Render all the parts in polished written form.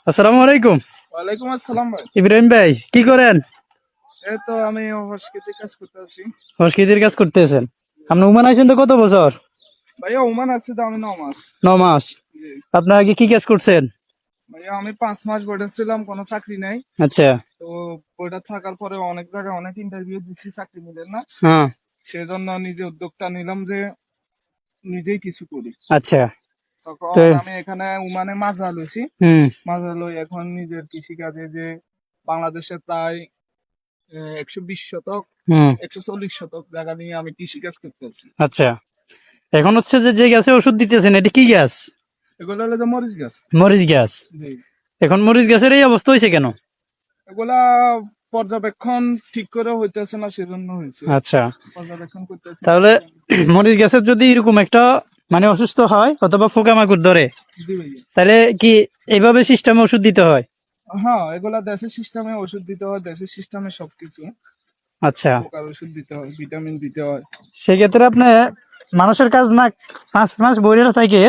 আসসালামু আলাইকুম। ওয়ালাইকুম আসসালাম ভাই। ইব্রাহিম ভাই কি করেন? এই তো আমি সংস্কৃতি কাজ করতে আছি। সংস্কৃতির কাজ করতেছেন? আপনি ওমান আছেন তো কত বছর? ভাইয়া ওমান আছে তো আমি 9 মাস। 9 মাস। জি। আপনার আগে কি কাজ করছেন? ভাইয়া আমি 5 মাস বোর্ডে ছিলাম, কোনো চাকরি নাই। আচ্ছা। তো বোর্ডে থাকার পরে অনেক জায়গায় অনেক ইন্টারভিউ দিচ্ছি, চাকরি মিলে না। হ্যাঁ। সেজন্য নিজে উদ্যোগটা নিলাম যে নিজেই কিছু করি। আচ্ছা। তো তখন আমি এখানে ওমানে মাজরা লইছি। হুম। মাজরা লই এখন নিজের কৃষিকাজে যে বাংলাদেশে প্রায় 120 শতক হুম। 140 শতক জায়গা নিয়ে আমি কৃষিকাজ করতেছি। আচ্ছা। এখন হচ্ছে যে গাছে ওষুধ দিতেছেন এটা কি গাছ? এগুলো হলো যে মরিচ গাছ। মরিচ গাছ। জি। এখন মরিচ গাছের এই অবস্থা হয়েছে কেন? এগুলা পর্যবেক্ষণ ঠিক করে হইতেছে না, সেজন্য হয়েছে। আচ্ছা। পর্যবেক্ষণ করতেছি। তাহলে মরিচ গাছের যদি এরকম একটা মানে অসুস্থ হয় অথবা পোকামাকড় ধরে, জি ভাইয়া। তাহলে কি এইভাবে সিস্টেমে ওষুধ দিতে হয়? হ্যাঁ, এগুলা দেশের সিস্টেমে ওষুধ দিতে হয়, দেশের সিস্টেমে সবকিছু। আচ্ছা। পোকার ওষুধ দিতে হয়, ভিটামিন দিতে হয়। সেক্ষেত্রে আপনি মানুষের কাজ না 5 মাস বইরা থেকে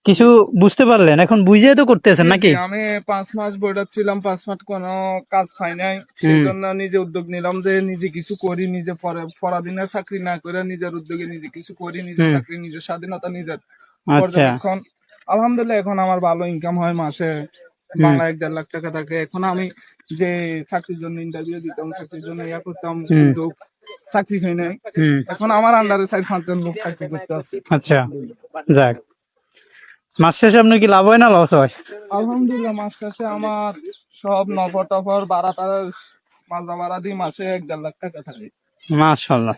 কিছু বুঝতে পারলেন, এখন বুঝে তো করতেছেন জি জি, নাকি? আমি 5 মাস বোর্ডার ছিলাম, 5 মাস কোনো কাজ পাই নাই। হুম। সেজন্য নিজে উদ্যোগ নিলাম যে নিজে কিছু করি, নিজে পরাধীনের চাকরি না করে নিজের উদ্যোগে নিজে কিছু করি, নিজের হুম। চাকরি, নিজের স্বাধীনতা, নিজের আচ্ছা। পর্যবেক্ষণ। আলহামদুলিল্লাহ এখন আমার ভালো ইনকাম হয় মাসে, হুম। বাংলা 1-1.5 লাখ টাকা থাকে। এখন আমি যে চাকরির জন্য ইন্টারভিউ দিতাম, চাকরির জন্য ইয়া করতাম, হুম। কিন্তু চাকরি হয় নাই। হুম। এখন আমার আন্ডারে 4-5 জন লোক চাকরি করতে আছে। আচ্ছা। যাক, মাস শেষে আপনার কি লাভ হয় না লস হয়? আলহামদুলিল্লাহ মাস শেষে আমার সব নফর টফর ভাড়া টাড়া মাজা ভাড়া দিয়ে মাসে 1-1.5 লাখ টাকা থাকে। মাশাআল্লাহ।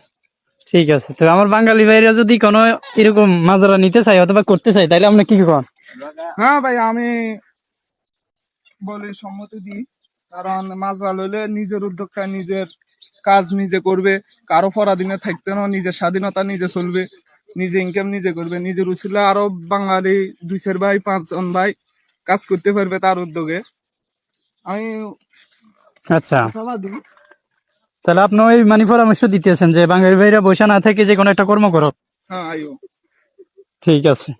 ঠিক আছে, তো আমার বাঙালি ভাইরা যদি কোনো এরকম মাজরা নিতে চায় অথবা করতে চায় তাহলে আপনি কি করেন? হ্যাঁ ভাই, আমি বলি সম্মতি দিই, কারণ মাজরা লইলে নিজের উদ্যোগটা, নিজের কাজ নিজে করবে, কারো পরাধীনে থাকতে না, নিজের স্বাধীনতা নিজে চলবে, নিজে ইনকাম নিজে করবে, নিজের উচিলে আরো বাঙালি 2-4 ভাই 5 জন ভাই কাজ করতে পারবে তার উদ্যোগে। আমি আচ্ছা। আশাবাদী। তাহলে আপনি ওই মানে পরামর্শ দিতেছেন যে বাঙালি ভাইরা বসে না থেকে যে কোনো একটা কর্ম করো। হ্যাঁ আইও। ঠিক আছে।